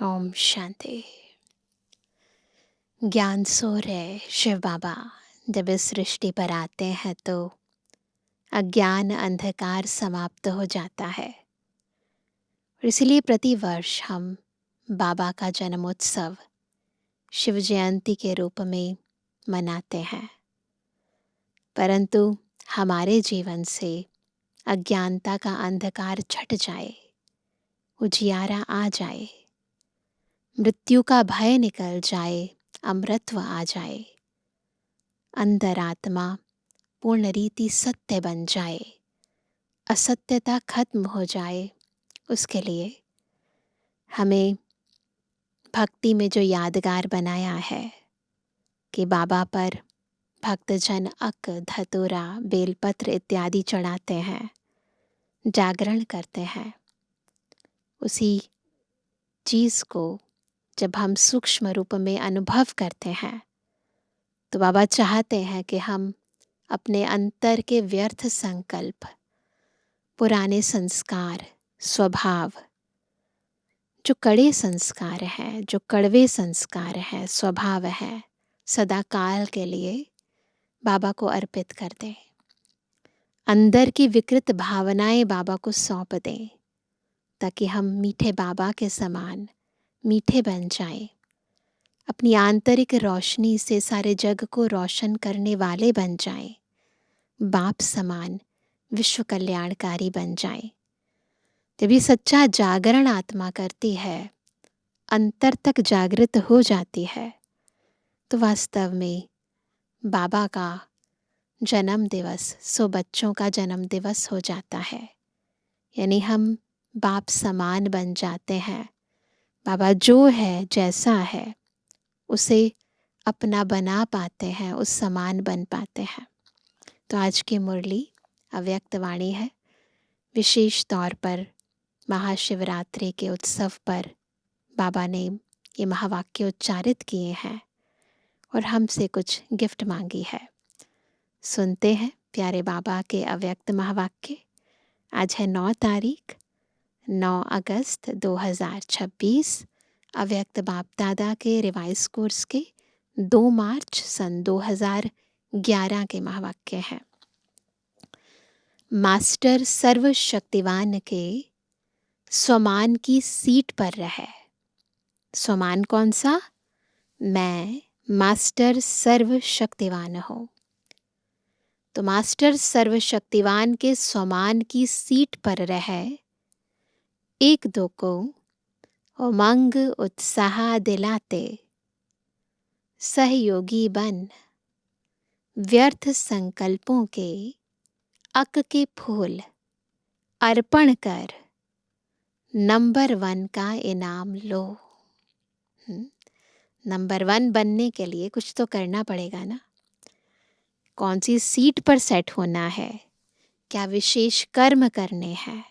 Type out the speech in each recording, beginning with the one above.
ओम शांति। ज्ञान सूर्य शिव बाबा जब इस सृष्टि पर आते हैं तो अज्ञान अंधकार समाप्त हो जाता है। और इसलिए प्रतिवर्ष हम बाबा का जन्मोत्सव शिव जयंती के रूप में मनाते हैं। परंतु हमारे जीवन से अज्ञानता का अंधकार छट जाए, उजियारा आ जाए, मृत्यु का भय निकल जाए, अमृतत्व आ जाए, अंतरात्मा पूर्ण रीति सत्य बन जाए, असत्यता खत्म हो जाए, उसके लिए हमें भक्ति में जो यादगार बनाया है कि बाबा पर भक्तजन अक धतूरा बेलपत्र इत्यादि चढ़ाते हैं, जागरण करते हैं, उसी चीज़ को जब हम सूक्ष्म रूप में अनुभव करते हैं तो बाबा चाहते हैं कि हम अपने अंतर के व्यर्थ संकल्प, पुराने संस्कार, स्वभाव, जो कड़े संस्कार हैं, जो कड़वे संस्कार हैं, स्वभाव है, सदा काल के लिए बाबा को अर्पित कर दें। अंदर की विकृत भावनाएं बाबा को सौंप दें ताकि हम मीठे बाबा के समान मीठे बन जाएं, अपनी आंतरिक रोशनी से सारे जग को रोशन करने वाले बन जाएं, बाप समान विश्व कल्याणकारी बन जाएं। जब ये सच्चा जागरण आत्मा करती है, अंतर तक जागृत हो जाती है, तो वास्तव में बाबा का जन्म दिवस सो बच्चों का जन्म दिवस हो जाता है। यानी हम बाप समान बन जाते हैं। बाबा जो है, जैसा है, उसे अपना बना पाते हैं, उस समान बन पाते हैं। तो आज की मुरली अव्यक्त वाणी है। विशेष तौर पर महाशिवरात्रि के उत्सव पर बाबा ने ये महावाक्य उच्चारित किए हैं और हमसे कुछ गिफ्ट मांगी है। सुनते हैं प्यारे बाबा के अव्यक्त महावाक्य। आज है 9 तारीख, 9 अगस्त 2026। अव्यक्त बाप दादा के रिवाइज कोर्स के 2 मार्च सन 2011 के महावाक्य हैं। मास्टर सर्वशक्तिवान के स्वमान की सीट पर रहे। स्वमान कौन सा? मैं मास्टर सर्वशक्तिवान हूँ। तो मास्टर सर्वशक्तिवान के स्वमान की सीट पर रहे, एक दो को उमंग उत्साह दिलाते, सहयोगी बन व्यर्थ संकल्पों के अक के फूल अर्पण कर नंबर 1 का इनाम लो। नंबर 1 बनने के लिए कुछ तो करना पड़ेगा ना। कौन सी सीट पर सेट होना है, क्या विशेष कर्म करने हैं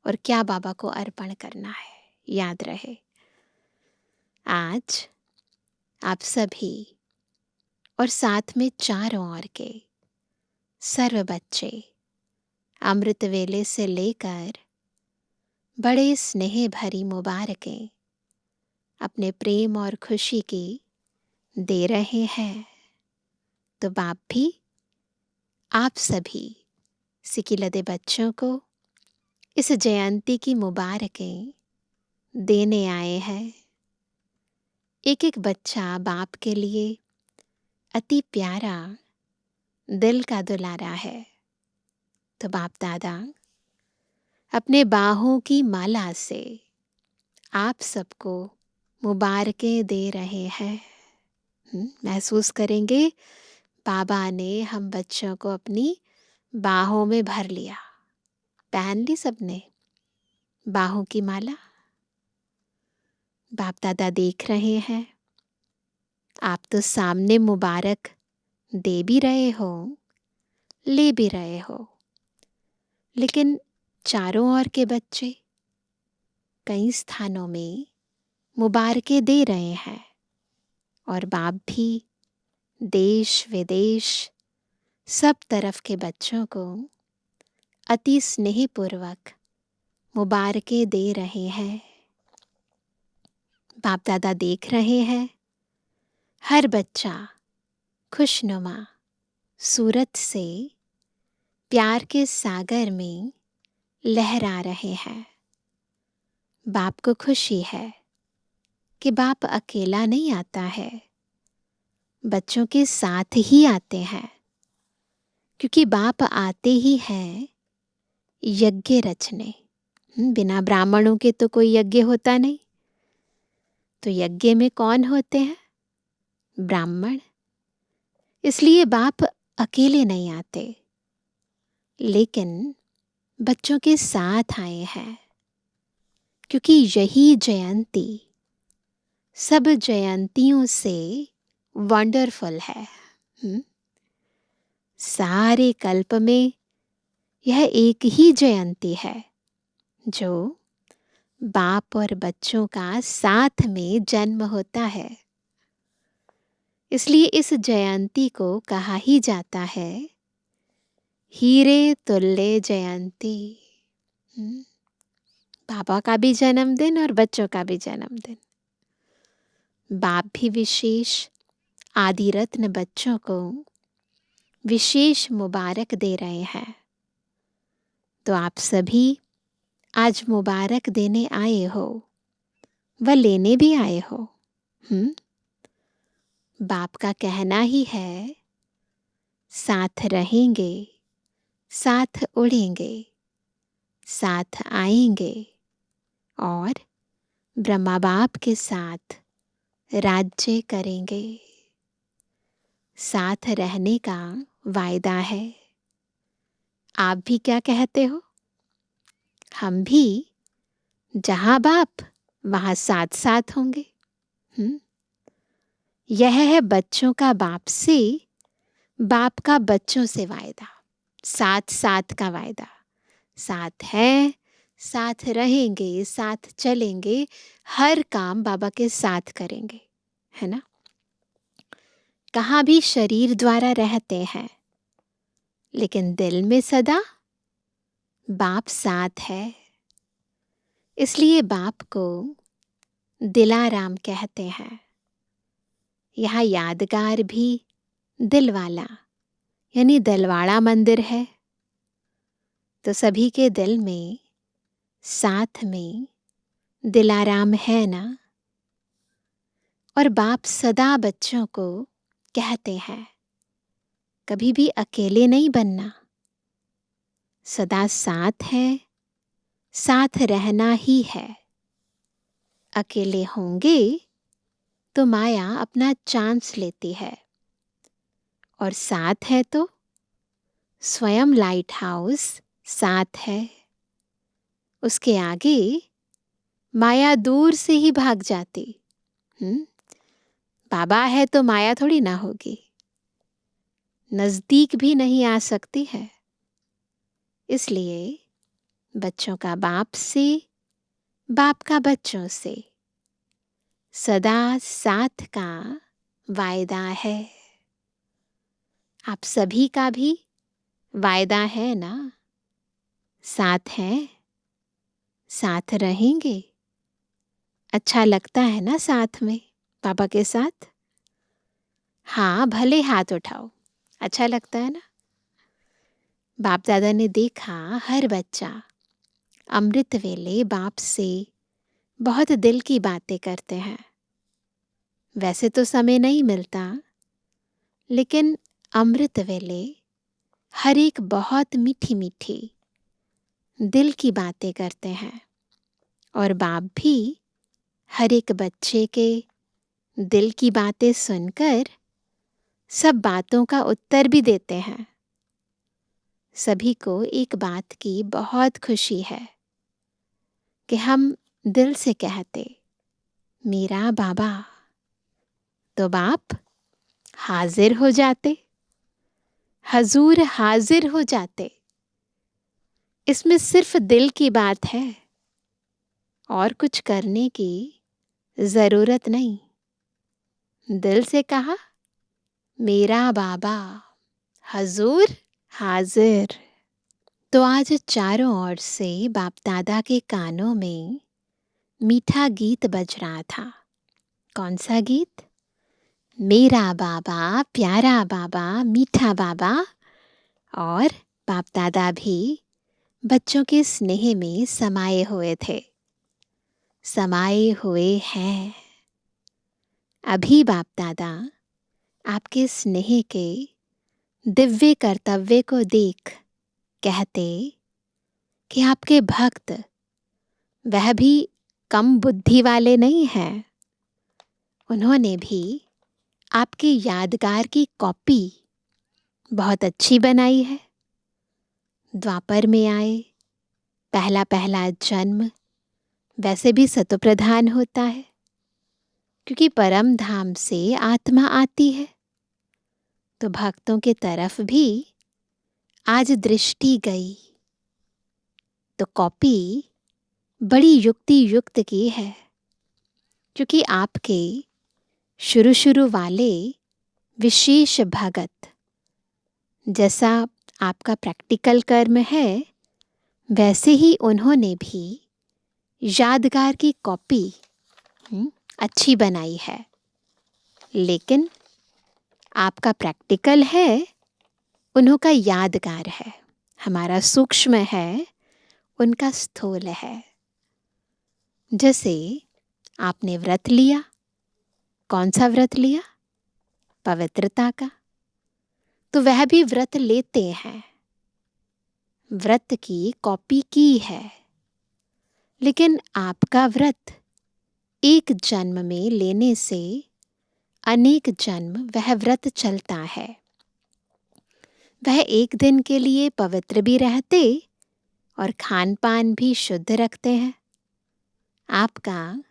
और क्या बाबा को अर्पण करना है, याद रहे। आज आप सभी और साथ में चारों ओर के सर्व बच्चे अमृत वेले से लेकर बड़े स्नेह भरी मुबारकें अपने प्रेम और खुशी की दे रहे हैं। तो बाप भी आप सभी सिकिलदे बच्चों को इस जयंती की मुबारकें देने आए हैं। एक एक बच्चा बाप के लिए अति प्यारा, दिल का दुलारा है। तो बाप दादा अपने बाहों की माला से आप सबको मुबारकें दे रहे हैं। महसूस करेंगे बाबा ने हम बच्चों को अपनी बाहों में भर लिया। पहन ली सबने बाहों की माला। बाप दादा देख रहे हैं, आप तो सामने मुबारक दे भी रहे हो, ले भी रहे हो, लेकिन चारों ओर के बच्चे कई स्थानों में मुबारकें दे रहे हैं और बाप भी देश विदेश सब तरफ के बच्चों को अति स्नेहपूर्वक मुबारकें दे रहे हैं। बाप दादा देख रहे हैं हर बच्चा खुशनुमा सूरत से प्यार के सागर में लहरा रहे हैं। बाप को खुशी है कि बाप अकेला नहीं आता है, बच्चों के साथ ही आते हैं, क्योंकि बाप आते ही हैं यज्ञ रचने। बिना ब्राह्मणों के तो कोई यज्ञ होता नहीं, तो यज्ञ में कौन होते हैं? ब्राह्मण। इसलिए बाप अकेले नहीं आते, लेकिन बच्चों के साथ आए हैं, क्योंकि यही जयंती सब जयंतियों से वंडरफुल है। सारे कल्प में यह एक ही जयंती है जो बाप और बच्चों का साथ में जन्म होता है। इसलिए इस जयंती को कहा ही जाता है हीरे तुल्य जयंती। पापा का भी जन्मदिन और बच्चों का भी जन्मदिन। बाप भी विशेष आदि रत्न बच्चों को विशेष मुबारक दे रहे हैं। तो आप सभी आज मुबारक देने आए हो, व लेने भी आए हो। बाप का कहना ही है साथ रहेंगे, साथ उड़ेंगे, साथ आएंगे और ब्रह्मा बाप के साथ राज्य करेंगे। साथ रहने का वायदा है। आप भी क्या कहते हो? हम भी जहां बाप वहां साथ साथ होंगे। यह है बच्चों का बाप से, बाप का बच्चों से वायदा। साथ साथ का वायदा। साथ है, साथ रहेंगे, साथ चलेंगे, हर काम बाबा के साथ करेंगे, है ना? कहाँ भी शरीर द्वारा रहते हैं, लेकिन दिल में सदा बाप साथ है। इसलिए बाप को दिलाराम कहते हैं। यहाँ यादगार भी दिलवाला यानी दिलवाड़ा मंदिर है। तो सभी के दिल में साथ में दिलाराम है ना। और बाप सदा बच्चों को कहते हैं कभी भी अकेले नहीं बनना, सदा साथ है, साथ रहना ही है। अकेले होंगे तो माया अपना चांस लेती है, और साथ है तो स्वयं लाइट हाउस साथ है। उसके आगे माया दूर से ही भाग जाती। बाबा है तो माया थोड़ी ना होगी, नजदीक भी नहीं आ सकती है। इसलिए बच्चों का बाप से, बाप का बच्चों से सदा साथ का वायदा है। आप सभी का भी वायदा है ना? साथ है, साथ रहेंगे। अच्छा लगता है ना साथ में पापा के साथ? हाँ, भले हाथ उठाओ, अच्छा लगता है ना? बाप दादा ने देखा हर बच्चा अमृत वेले बाप से बहुत दिल की बातें करते हैं। वैसे तो समय नहीं मिलता, लेकिन अमृत वेले हर एक बहुत मीठी मीठी दिल की बातें करते हैं। और बाप भी हर एक बच्चे के दिल की बातें सुनकर सब बातों का उत्तर भी देते हैं। सभी को एक बात की बहुत खुशी है कि हम दिल से कहते मेरा बाबा, तो बाप हाजिर हो जाते, हजूर हाजिर हो जाते। इसमें सिर्फ दिल की बात है, और कुछ करने की जरूरत नहीं। दिल से कहा मेरा बाबा, हजूर हाजिर। तो आज चारों ओर से बाप दादा के कानों में मीठा गीत बज रहा था। कौन सा गीत? मेरा बाबा प्यारा बाबा मीठा बाबा। और बाप दादा भी बच्चों के स्नेह में समाये हुए थे, समाये हुए हैं। अभी बाप दादा आपके स्नेह के दिव्य कर्तव्य को देख कहते कि आपके भक्त वह भी कम बुद्धि वाले नहीं हैं। उन्होंने भी आपकी यादगार की कॉपी बहुत अच्छी बनाई है। द्वापर में आए, पहला पहला जन्म वैसे भी सतोप्रधान होता है, क्योंकि परम धाम से आत्मा आती है। तो भक्तों के तरफ भी आज दृष्टि गई, तो कॉपी बड़ी युक्ति युक्त की है, क्योंकि आपके शुरू शुरू वाले विशेष भगत जैसा आपका प्रैक्टिकल कर्म है, वैसे ही उन्होंने भी यादगार की कॉपी अच्छी बनाई है। लेकिन आपका प्रैक्टिकल है, उन्हों का यादगार है। हमारा सूक्ष्म है, उनका स्थूल है। जैसे आपने व्रत लिया, कौन सा व्रत लिया? पवित्रता का। तो वह भी व्रत लेते हैं, व्रत की कॉपी की है। लेकिन आपका व्रत एक जन्म में लेने से अनेक जन्म वह व्रत चलता है। वह एक दिन के लिए पवित्र भी रहते और खान पान भी शुद्ध रखते हैं। आपका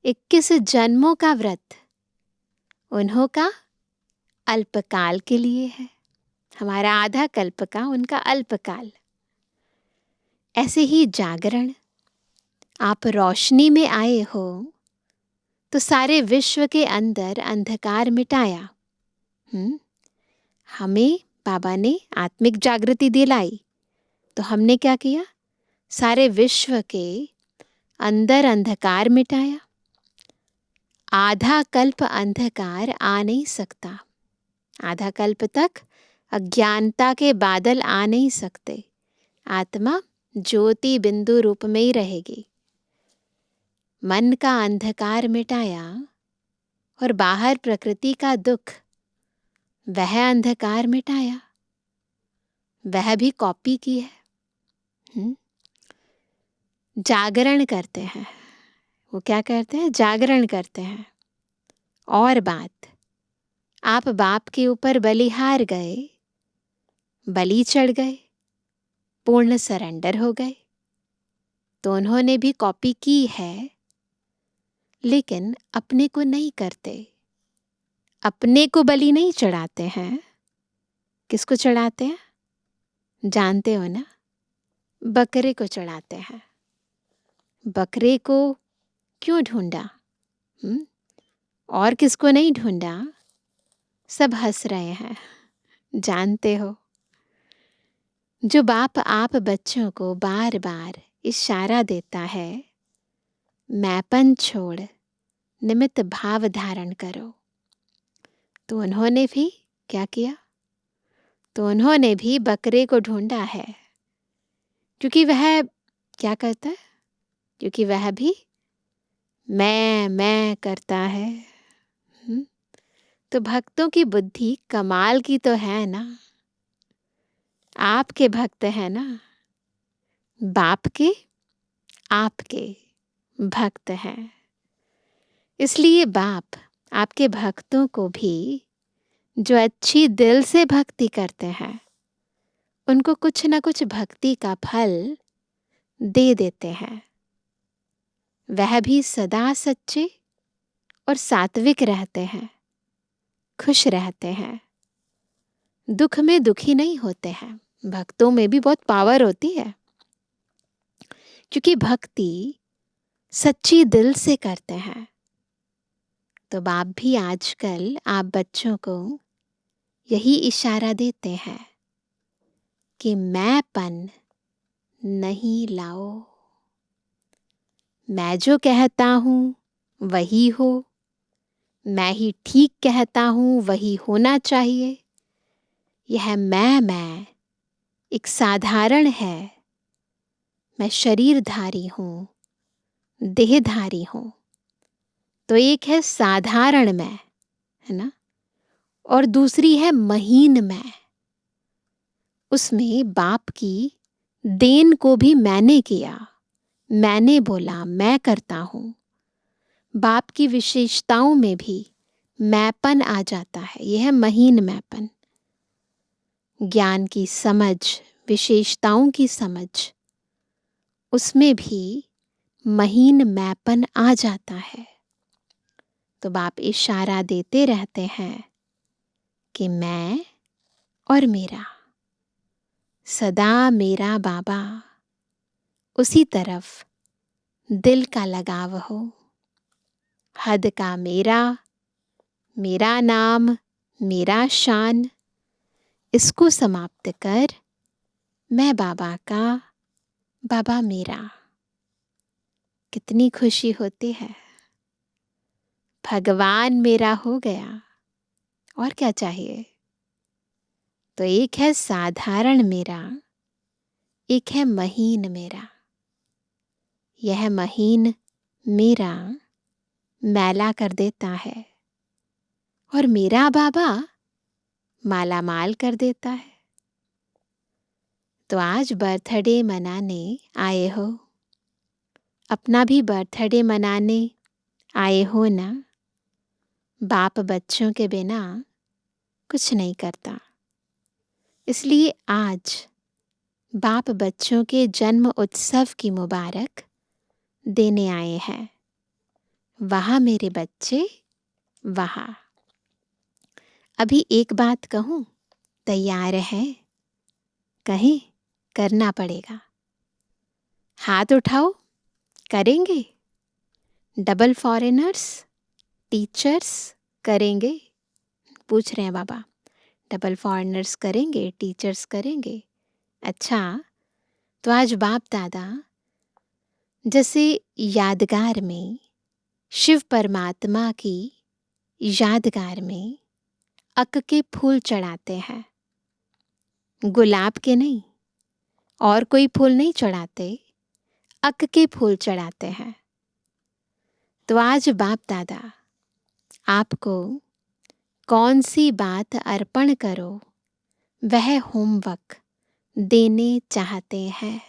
21 जन्मों का व्रत उन्हों का अल्पकाल के लिए है, हमारा आधा कल्प का उनका अल्पकाल। ऐसे ही जागरण, आप रोशनी में आए हो तो सारे विश्व के अंदर अंधकार मिटाया। हमें बाबा ने आत्मिक जागृति दिलाई, तो हमने क्या किया? सारे विश्व के अंदर अंधकार मिटाया। आधा कल्प अंधकार आ नहीं सकता, आधा कल्प तक अज्ञानता के बादल आ नहीं सकते। आत्मा ज्योति बिंदु रूप में ही रहेगी। मन का अंधकार मिटाया और बाहर प्रकृति का दुख, वह अंधकार मिटाया, वह भी कॉपी की है। जागरण करते हैं, वो क्या करते हैं? जागरण करते हैं। और बात, आप बाप के ऊपर बलिहार गए, बलि चढ़ गए, पूर्ण सरेंडर हो गए, तो उन्होंने भी कॉपी की है, लेकिन अपने को नहीं करते। अपने को बलि नहीं चढ़ाते हैं। किसको चढ़ाते हैं? जानते हो ना? बकरे को चढ़ाते हैं। बकरे को क्यों ढूंढा? और किसको नहीं ढूंढा? सब हंस रहे हैं, जानते हो। जो बाप आप बच्चों को बार बार इशारा देता है, मैंपन छोड़ निमित्त भाव धारण करो, तो उन्होंने भी क्या किया? तो उन्होंने भी बकरे को ढूंढा है, क्योंकि वह क्या करता है? क्योंकि वह भी मैं करता है। तो भक्तों की बुद्धि कमाल की तो है ना। आपके भक्त है ना, बाप के आपके भक्त हैं। इसलिए बाप आपके भक्तों को भी जो अच्छी दिल से भक्ति करते हैं, उनको कुछ न कुछ भक्ति का फल दे देते हैं। वह भी सदा सच्चे और सात्विक रहते हैं, खुश रहते हैं, दुख में दुखी नहीं होते हैं। भक्तों में भी बहुत पावर होती है, क्योंकि भक्ति सच्ची दिल से करते हैं। तो बाप भी आजकल आप बच्चों को यही इशारा देते हैं कि मैंपन नहीं लाओ। मैं जो कहता हूँ वही हो, मैं ही ठीक कहता हूँ, वही होना चाहिए। यह मैं एक साधारण है। मैं शरीरधारी हूँ, देहधारी हूँ। तो एक है साधारण मैं, है ना, और दूसरी है महीन मैं। उसमें बाप की देन को भी मैंने किया, मैंने बोला, मैं करता हूँ। बाप की विशेषताओं में भी मैंपन आ जाता है। यह है महीन मैंपन। ज्ञान की समझ, विशेषताओं की समझ, उसमें भी महीन मैंपन आ जाता है। तो बाप इशारा देते रहते हैं कि मैं और मेरा, सदा मेरा बाबा, उसी तरफ दिल का लगाव हो। हद का मेरा, मेरा नाम, मेरा शान, इसको समाप्त कर मैं बाबा का, बाबा मेरा। कितनी खुशी होती है। भगवान मेरा हो गया, और क्या चाहिए। तो एक है साधारण मेरा, एक है महीन मेरा। यह महीन मेरा मैला कर देता है, और मेरा बाबा माला माल कर देता है। तो आज बर्थडे मनाने आए हो, अपना भी बर्थडे मनाने आए हो ना। बाप बच्चों के बिना कुछ नहीं करता, इसलिए आज बाप बच्चों के जन्म उत्सव की मुबारक देने आए हैं। वहाँ मेरे बच्चे, वहाँ। अभी एक बात कहूँ, तैयार है? कहें, करना पड़ेगा। हाथ उठाओ, करेंगे? डबल फॉरेनर्स, टीचर्स करेंगे? पूछ रहे हैं बाबा। डबल फॉरेनर्स करेंगे, टीचर्स करेंगे? अच्छा, तो आज बाप दादा जैसे यादगार में, शिव परमात्मा की यादगार में अक के फूल चढ़ाते हैं, गुलाब के नहीं, और कोई फूल नहीं चढ़ाते, अक के फूल चढ़ाते हैं। तो आज बाप दादा आपको कौन सी बात अर्पण करो, वह होमवर्क देने चाहते हैं।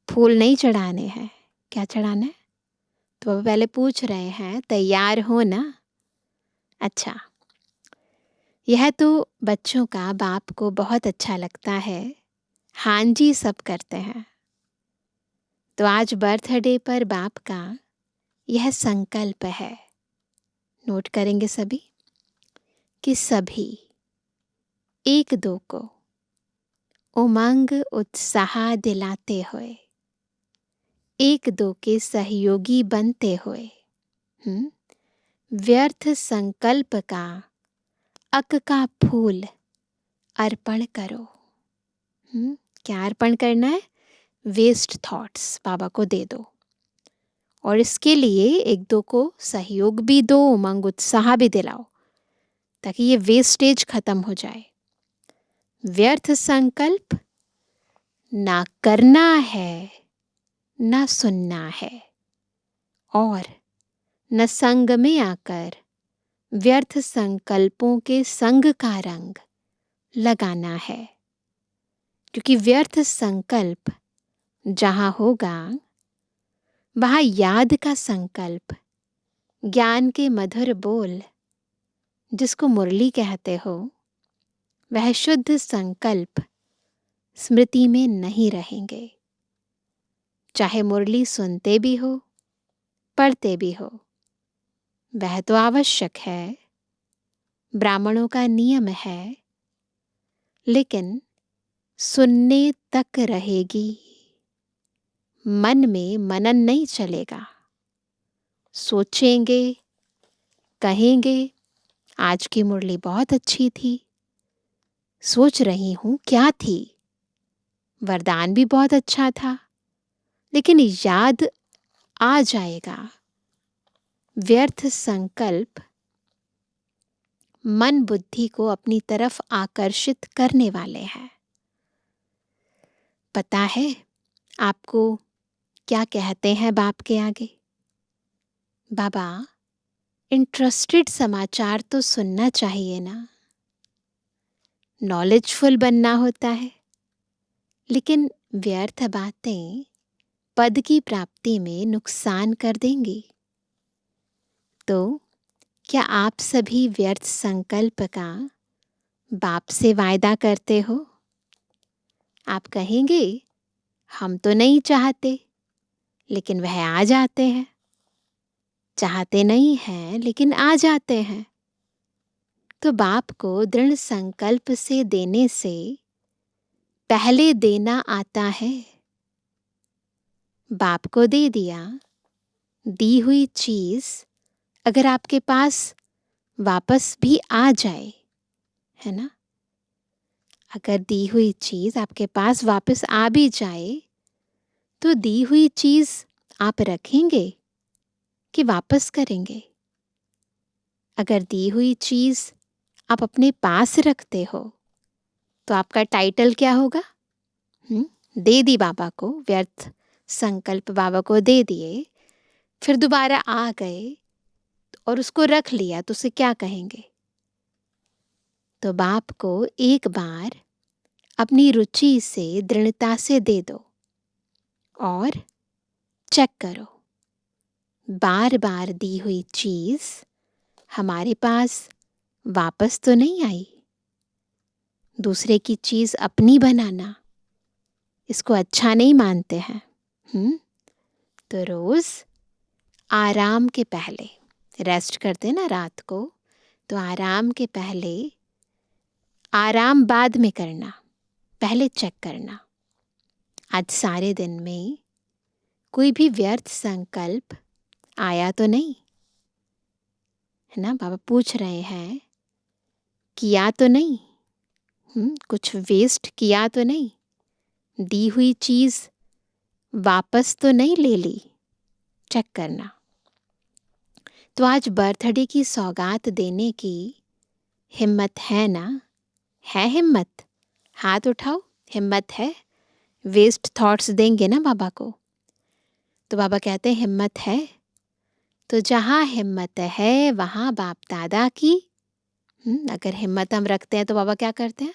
फूल नहीं चढ़ाने हैं, क्या चढ़ाना है? तो वो पहले पूछ रहे हैं, तैयार हो ना? अच्छा, यह तो बच्चों का बाप को बहुत अच्छा लगता है। हाँ जी सब करते हैं। तो आज बर्थडे पर बाप का यह संकल्प है, नोट करेंगे सभी, कि सभी एक दो को उमंग उत्साह दिलाते हुए, एक दो के सहयोगी बनते हुए, व्यर्थ संकल्प का अक का फूल अर्पण करो। क्या अर्पण करना है? वेस्ट थॉट्स बाबा को दे दो, और इसके लिए एक दो को सहयोग भी दो, उमंग उत्साह भी दिलाओ, ताकि ये वेस्टेज खत्म हो जाए। व्यर्थ संकल्प ना करना है, ना सुनना है, और न संग में आकर व्यर्थ संकल्पों के संग का रंग लगाना है। क्योंकि व्यर्थ संकल्प जहाँ होगा, वहाँ याद का संकल्प, ज्ञान के मधुर बोल, जिसको मुरली कहते हो, वह शुद्ध संकल्प स्मृति में नहीं रहेंगे। चाहे मुरली सुनते भी हो, पढ़ते भी हो, वह तो आवश्यक है, ब्राह्मणों का नियम है, लेकिन सुनने तक रहेगी, मन में मनन नहीं चलेगा। सोचेंगे, कहेंगे, आज की मुरली बहुत अच्छी थी, सोच रही हूँ क्या थी, वरदान भी बहुत अच्छा था, लेकिन याद आ जाएगा व्यर्थ संकल्प मन बुद्धि को अपनी तरफ आकर्षित करने वाले हैं। पता है आपको क्या कहते हैं बाप के आगे? बाबा, इंटरेस्टेड समाचार तो सुनना चाहिए ना, नॉलेजफुल बनना होता है, लेकिन व्यर्थ बातें पद की प्राप्ति में नुकसान कर देंगी। तो क्या आप सभी व्यर्थ संकल्प का बाप से वायदा करते हो? आप कहेंगे हम तो नहीं चाहते, लेकिन वह आ जाते हैं। चाहते नहीं हैं लेकिन आ जाते हैं। तो बाप को दृढ़ संकल्प से देने से पहले देना आता है। बाप को दे दिया, दी हुई चीज अगर आपके पास वापस भी आ जाए, है ना, अगर दी हुई चीज आपके पास वापस आ भी जाए तो दी हुई चीज आप रखेंगे कि वापस करेंगे? अगर दी हुई चीज आप अपने पास रखते हो तो आपका टाइटल क्या होगा? दे दी बाबा को, व्यर्थ संकल्प बाबा को दे दिए, फिर दोबारा आ गए और उसको रख लिया तो उसे क्या कहेंगे? तो बाप को एक बार अपनी रुचि से दृढ़ता से दे दो और चेक करो, बार बार दी हुई चीज हमारे पास वापस तो नहीं आई। दूसरे की चीज अपनी बनाना, इसको अच्छा नहीं मानते हैं। तो रोज आराम के पहले, रेस्ट करते ना रात को, तो आराम के पहले, आराम बाद में करना, पहले चेक करना आज सारे दिन में कोई भी व्यर्थ संकल्प आया तो नहीं, है ना। बाबा पूछ रहे हैं किया तो नहीं, कुछ वेस्ट किया तो नहीं, दी हुई चीज वापस तो नहीं ले ली, चेक करना। तो आज बर्थडे की सौगात देने की हिम्मत है ना? है हिम्मत? हाथ उठाओ, हिम्मत है? वेस्ट थॉट्स देंगे ना बाबा को? तो बाबा कहते हैं हिम्मत है। तो जहाँ हिम्मत है वहाँ बाप दादा की, अगर हिम्मत हम रखते हैं तो बाबा क्या करते हैं?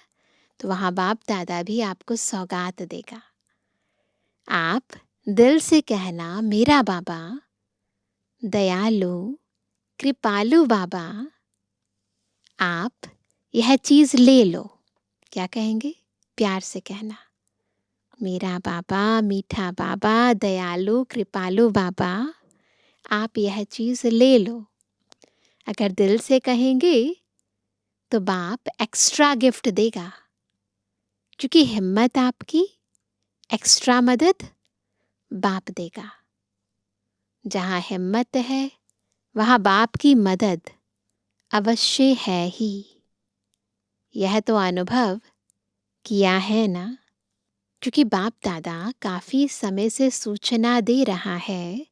तो वहाँ बाप दादा भी आपको सौगात देगा। आप दिल से कहना, मेरा बाबा दयालु कृपालु बाबा, आप यह चीज ले लो। क्या कहेंगे? प्यार से कहना, मेरा बाबा मीठा बाबा दयालु कृपालु बाबा, आप यह चीज ले लो। अगर दिल से कहेंगे तो बाप एक्स्ट्रा गिफ्ट देगा, क्योंकि हिम्मत आपकी, एक्स्ट्रा मदद बाप देगा। जहाँ हिम्मत है वहाँ बाप की मदद अवश्य है ही। यह तो अनुभव किया है ना, क्योंकि बाप दादा काफी समय से सूचना दे रहा है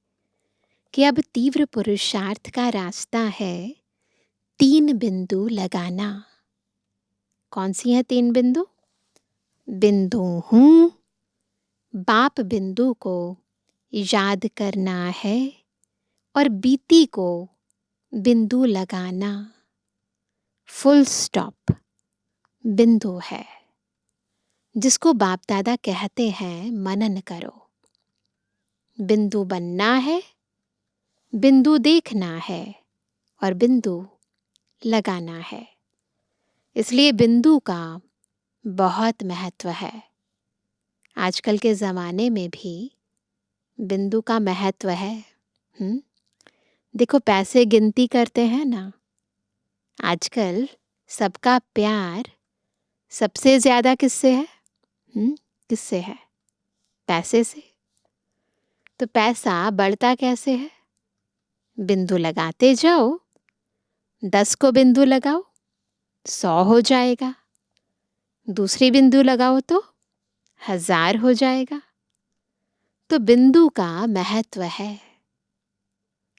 कि अब तीव्र पुरुषार्थ का रास्ता है 3 बिंदु लगाना। कौन सी है 3 बिंदु? बिंदु हूँ, बाप बिंदु को याद करना है और बीती को बिंदु लगाना। फुल स्टॉप बिंदु है, जिसको बाप दादा कहते हैं मनन करो। बिंदु बनना है, बिंदु देखना है और बिंदु लगाना है। इसलिए बिंदु का बहुत महत्व है। आजकल के ज़माने में भी बिंदु का महत्व है। देखो, पैसे गिनती करते हैं ना, आजकल सबका प्यार सबसे ज़्यादा किससे है? किससे है? पैसे से। तो पैसा बढ़ता कैसे है? बिंदु लगाते जाओ, 10 को बिंदु लगाओ 100 हो जाएगा, दूसरी बिंदु लगाओ तो 1000 हो जाएगा। तो बिंदु का महत्व है,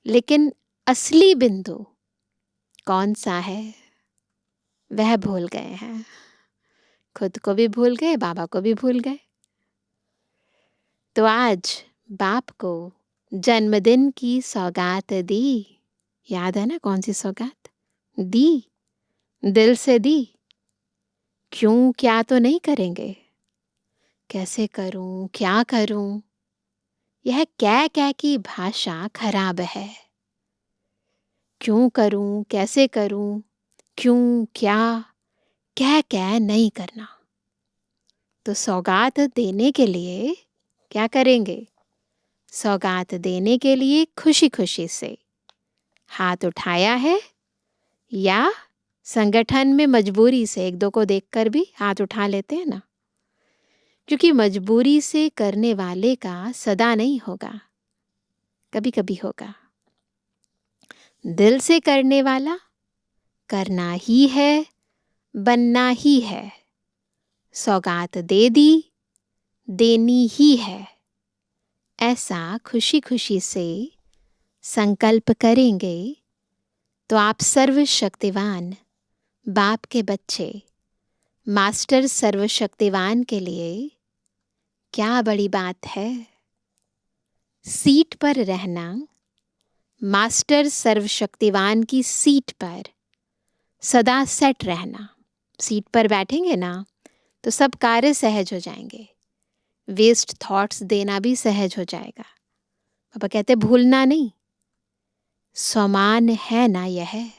लेकिन असली बिंदु कौन सा है वह भूल गए हैं। खुद को भी भूल गए, बाबा को भी भूल गए। तो आज बाप को जन्मदिन की सौगात दी। याद है ना कौन सी सौगात दी? दिल से दी। क्यों, क्या तो नहीं करेंगे। कैसे करूं, क्या करूं, यह कह की भाषा खराब है। क्यों करूं, कैसे करूं, क्यों, क्या, कह नहीं करना। तो सौगात देने के लिए क्या करेंगे? सौगात देने के लिए खुशी खुशी से हाथ उठाया है, या संगठन में मजबूरी से एक दो को देखकर भी हाथ उठा लेते हैं ना, क्योंकि मजबूरी से करने वाले का सदा नहीं होगा, कभी कभी होगा। दिल से करने वाला करना ही है, बनना ही है। सौगात दे दी, देनी ही है। ऐसा खुशी खुशी से संकल्प करेंगे तो आप सर्वशक्तिवान बाप के बच्चे मास्टर सर्वशक्तिवान के लिए क्या बड़ी बात है। सीट पर रहना, मास्टर सर्वशक्तिवान की सीट पर सदा सेट रहना। सीट पर बैठेंगे ना तो सब कार्य सहज हो जाएंगे, वेस्ट थॉट्स देना भी सहज हो जाएगा। पापा कहते भूलना नहीं, समान है ना यह।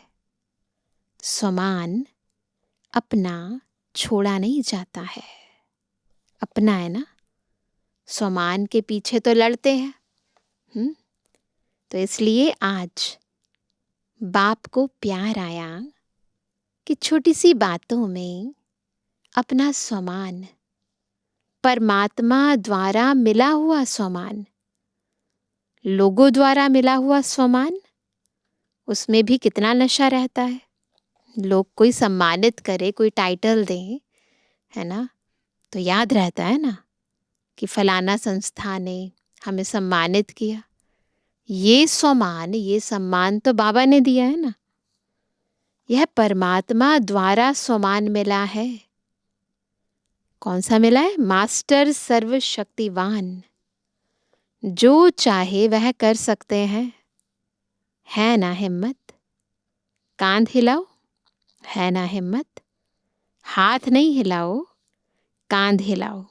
समान अपना छोड़ा नहीं जाता है, अपना है ना। समान के पीछे तो लड़ते हैं। तो इसलिए आज बाप को प्यार आया कि छोटी सी बातों में अपना समान, परमात्मा द्वारा मिला हुआ समान, लोगों द्वारा मिला हुआ समान, उसमें भी कितना नशा रहता है। लोग कोई सम्मानित करे, कोई टाइटल दें, है ना, तो याद रहता है ना कि फलाना संस्था ने हमें सम्मानित किया। ये सम्मान तो बाबा ने दिया है ना। यह परमात्मा द्वारा सम्मान मिला है। कौन सा मिला है? मास्टर सर्वशक्तिवान, जो चाहे वह कर सकते हैं। है ना हिम्मत? कांध हिलाओ, है ना हिम्मत? हाथ नहीं हिलाओ, कांध हिलाओ।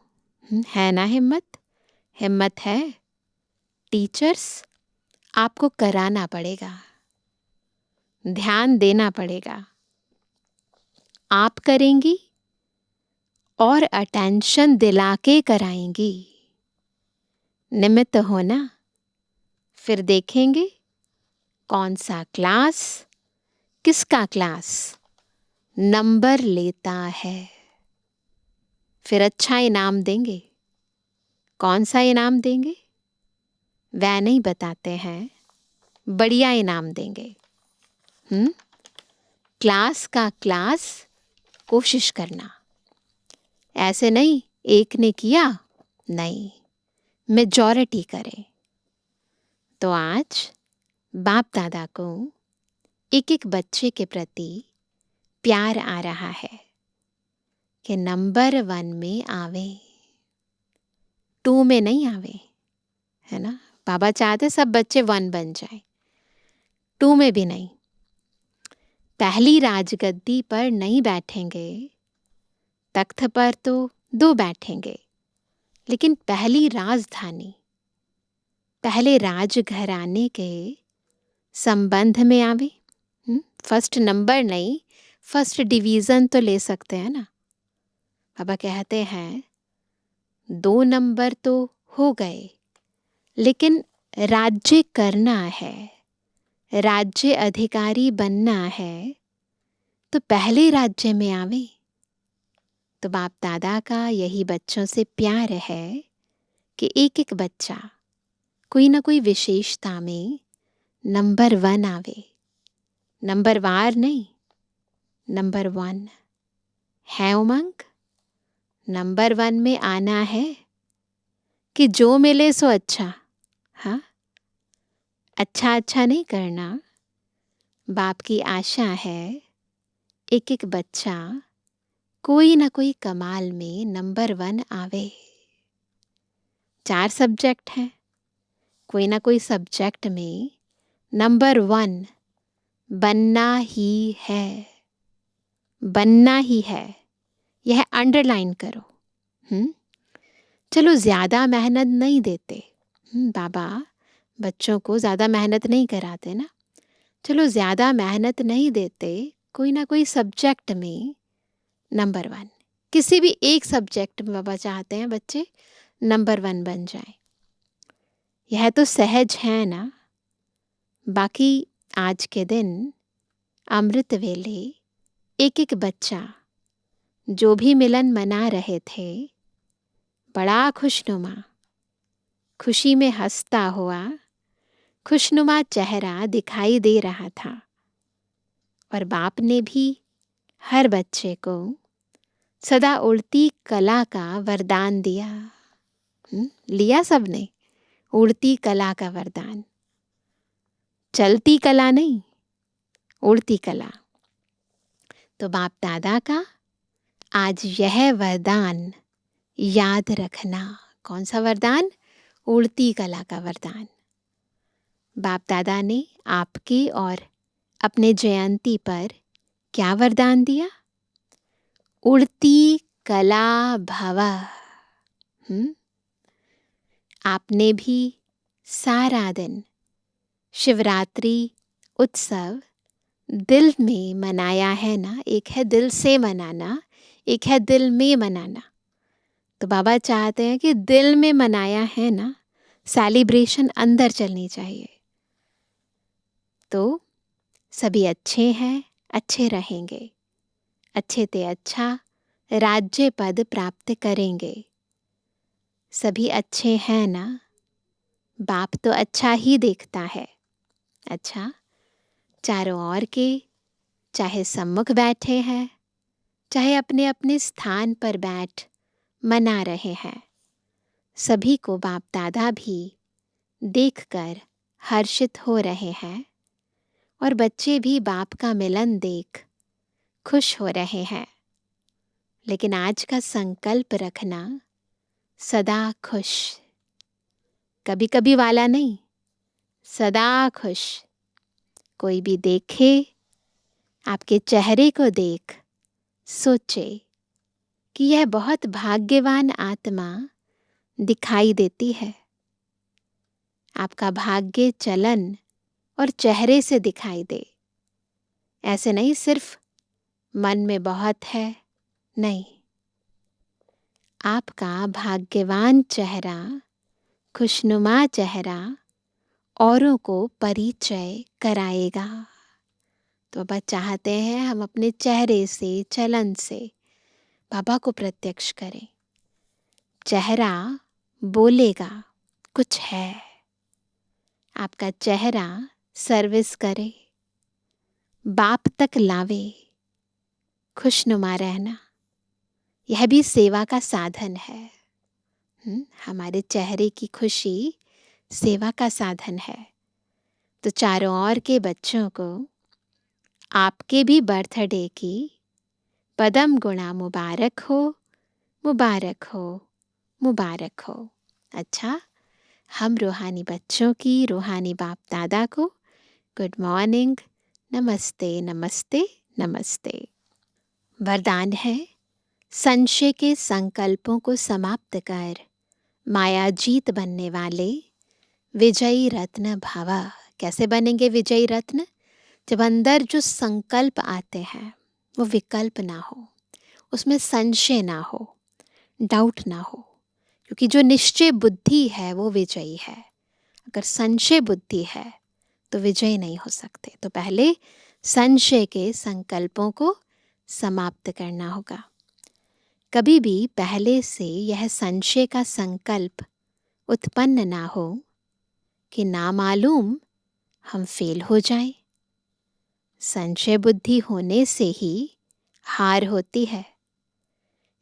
है ना हिम्मत? हिम्मत है। टीचर्स, आपको कराना पड़ेगा, ध्यान देना पड़ेगा। आप करेंगी और अटेंशन दिला के कराएंगी। निमित्त होना, फिर देखेंगे कौन सा क्लास, किसका क्लास नंबर लेता है। फिर अच्छा इनाम देंगे। कौन सा इनाम देंगे वह नहीं बताते हैं, बढ़िया इनाम देंगे। क्लास का क्लास कोशिश करना। ऐसे नहीं एक ने किया, नहीं, मेजॉरिटी करे। तो आज बाप दादा को एक एक बच्चे के प्रति प्यार आ रहा है कि नंबर 1 में आवे, 2 में नहीं आवे, है ना। बाबा चाहते सब बच्चे 1 बन जाए, 2 में भी नहीं। पहली राजगद्दी पर नहीं बैठेंगे, तख्त पर तो 2 बैठेंगे, लेकिन पहली राजधानी, पहले राजघराने के संबंध में आवे। फर्स्ट नंबर नहीं, फर्स्ट डिवीज़न तो ले सकते हैं ना। बाबा कहते हैं 2 नंबर तो हो गए, लेकिन राज्य करना है, राज्य अधिकारी बनना है, तो पहले राज्य में आवे। तो बाप दादा का यही बच्चों से प्यार है कि एक एक बच्चा कोई ना कोई विशेषता में नंबर 1 आवे। नंबर वार नहीं, नंबर 1 है उमंग। नंबर 1 में आना है कि जो मिले सो अच्छा। हाँ, अच्छा अच्छा नहीं करना, बाप की आशा है एक एक बच्चा कोई ना कोई कमाल में नंबर 1 आवे। 4 सब्जेक्ट हैं, कोई ना कोई सब्जेक्ट में नंबर 1 बनना ही है, बनना ही है। यह अंडरलाइन करो। चलो ज़्यादा मेहनत नहीं देते, बाबा बच्चों को ज़्यादा मेहनत नहीं कराते ना। चलो ज़्यादा मेहनत नहीं देते, कोई ना कोई सब्जेक्ट में नंबर 1, किसी भी एक सब्जेक्ट में बाबा चाहते हैं बच्चे नंबर 1 बन जाएं। यह तो सहज है ना। बाकी आज के दिन अमृत वेले एक एक बच्चा जो भी मिलन मना रहे थे, बड़ा खुशनुमा, खुशी में हंसता हुआ खुशनुमा चेहरा दिखाई दे रहा था। और बाप ने भी हर बच्चे को सदा उड़ती कला का वरदान दिया। लिया सबने उड़ती कला का वरदान। चलती कला नहीं, उड़ती कला। तो बाप दादा का आज यह वरदान याद रखना। कौन सा वरदान? उड़ती कला का वरदान। बाप दादा ने आपकी और अपने जयंती पर क्या वरदान दिया? उड़ती कला भवा। आपने भी सारा दिन शिवरात्रि उत्सव दिल में मनाया है ना। एक है दिल से मनाना, एक है दिल में मनाना। तो बाबा चाहते हैं कि दिल में मनाया है ना, सेलिब्रेशन अंदर चलनी चाहिए। तो सभी अच्छे हैं, अच्छे रहेंगे, अच्छे ते अच्छा राज्य पद प्राप्त करेंगे। सभी अच्छे हैं ना। बाप तो अच्छा ही देखता है। अच्छा, चारों ओर के चाहे सम्मुख बैठे हैं, चाहे अपने अपने स्थान पर बैठ मना रहे हैं, सभी को बाप दादा भी देखकर हर्षित हो रहे हैं और बच्चे भी बाप का मिलन देख खुश हो रहे हैं। लेकिन आज का संकल्प रखना, सदा खुश, कभी कभी वाला नहीं, सदा खुश। कोई भी देखे, आपके चेहरे को देख सोचे कि यह बहुत भाग्यवान आत्मा दिखाई देती है। आपका भाग्य चलन और चेहरे से दिखाई दे। ऐसे नहीं सिर्फ मन में बहुत है, नहीं। आपका भाग्यवान चेहरा, खुशनुमा चेहरा औरों को परिचय कराएगा। तो बाबा चाहते हैं हम अपने चेहरे से, चलन से बाबा को प्रत्यक्ष करें। चेहरा बोलेगा कुछ है। आपका चेहरा सर्विस करे, बाप तक लावे, खुशनुमा रहना, यह भी सेवा का साधन है। हमारे चेहरे की खुशी सेवा का साधन है। तो चारों ओर के बच्चों को आपके भी बर्थडे की पदम गुणा मुबारक हो, मुबारक हो, मुबारक हो। अच्छा, हम रूहानी बच्चों की, रूहानी बाप दादा को गुड मॉर्निंग, नमस्ते, नमस्ते, नमस्ते। वरदान है, संशय के संकल्पों को समाप्त कर माया जीत बनने वाले विजयी रत्न भवा। कैसे बनेंगे विजयी रत्न? जब अंदर जो संकल्प आते हैं वो विकल्प ना हो, उसमें संशय ना हो, डाउट ना हो। क्योंकि जो निश्चय बुद्धि है वो विजयी है। अगर संशय बुद्धि है तो विजय नहीं हो सकते। तो पहले संशय के संकल्पों को समाप्त करना होगा। कभी भी पहले से यह संशय का संकल्प उत्पन्न ना हो कि नामालूम हम फेल हो जाएं। संशय बुद्धि होने से ही हार होती है।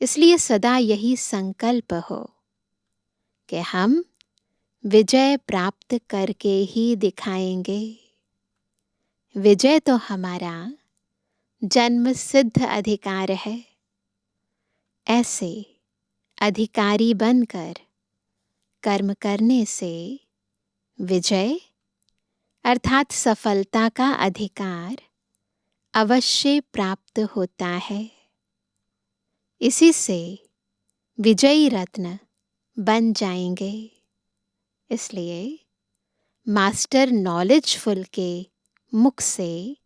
इसलिए सदा यही संकल्प हो कि हम विजय प्राप्त करके ही दिखाएंगे, विजय तो हमारा जन्म सिद्ध अधिकार है। ऐसे अधिकारी बनकर कर्म करने से विजय अर्थात सफलता का अधिकार अवश्य प्राप्त होता है। इसी से विजयी रत्न बन जाएंगे। इसलिए मास्टर नॉलेजफुल के मुख से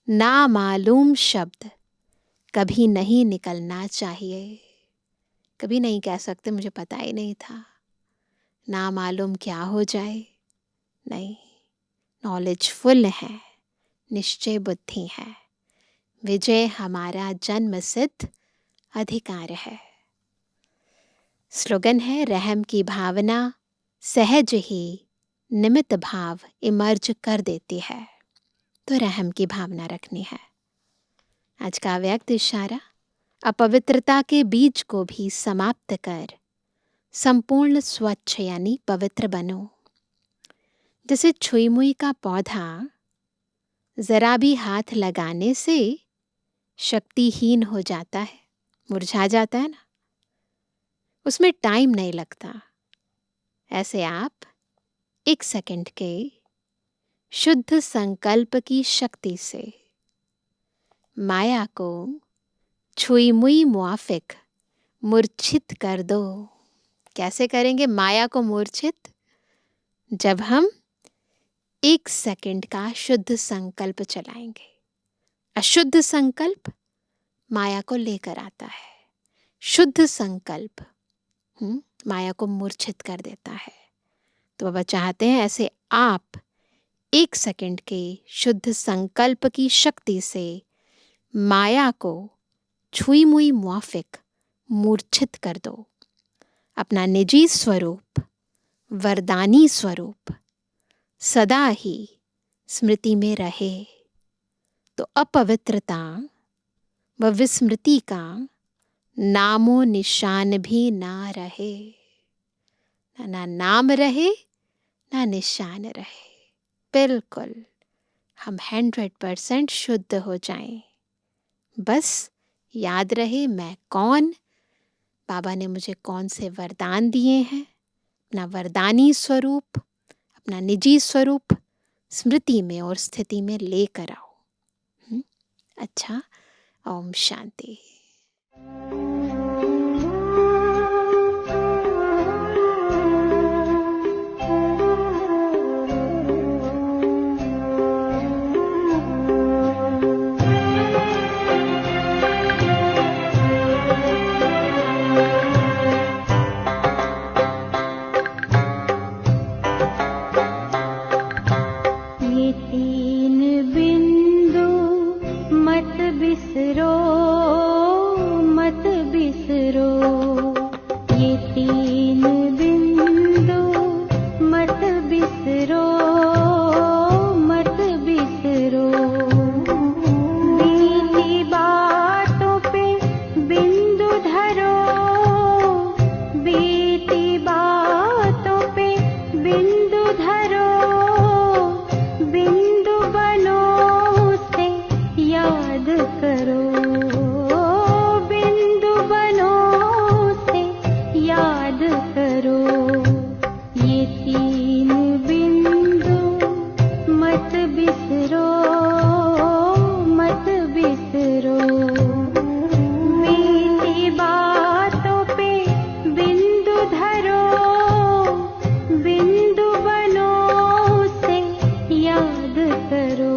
नामालूम शब्द कभी नहीं निकलना चाहिए। कभी नहीं कह सकते मुझे पता ही नहीं था, नामालूम क्या हो जाए। नहीं, नॉलेजफुल है, निश्चय बुद्धि है। विजय हमारा जन्म सिद्ध अधिकार है। स्लोगन है, रहम की भावना सहज ही निमित्त भाव इमर्ज कर देती है। तो रहम की भावना रखनी है। आज का व्यक्त इशारा, अपवित्रता के बीज को भी समाप्त कर संपूर्ण स्वच्छ यानी पवित्र बनो। जैसे छुई मुई का पौधा जरा भी हाथ लगाने से शक्तिहीन हो जाता है, मुरझा जाता है ना, उसमें टाइम नहीं लगता। ऐसे आप 1 सेकंड के शुद्ध संकल्प की शक्ति से माया को छुई मुई मुआफिक मूर्छित कर दो। कैसे करेंगे माया को मूर्छित? जब हम 1 सेकंड का शुद्ध संकल्प चलाएंगे। अशुद्ध संकल्प माया को लेकर आता है, शुद्ध संकल्प माया को मूर्छित कर देता है। तो बाबा चाहते हैं ऐसे आप 1 सेकंड के शुद्ध संकल्प की शक्ति से माया को छुई मुई मुआफिक मूर्छित कर दो। अपना निजी स्वरूप, वरदानी स्वरूप सदा ही स्मृति में रहे। तो अपवित्रता व विस्मृति का नामो निशान भी ना रहे। ना नाम रहे, ना निशान रहे। बिल्कुल हम 100% शुद्ध हो जाएं। बस याद रहे मैं कौन, बाबा ने मुझे कौन से वरदान दिए हैं। अपना वरदानी स्वरूप, अपना निजी स्वरूप स्मृति में और स्थिति में लेकर आओ। अच्छा, ओम शांति। करो।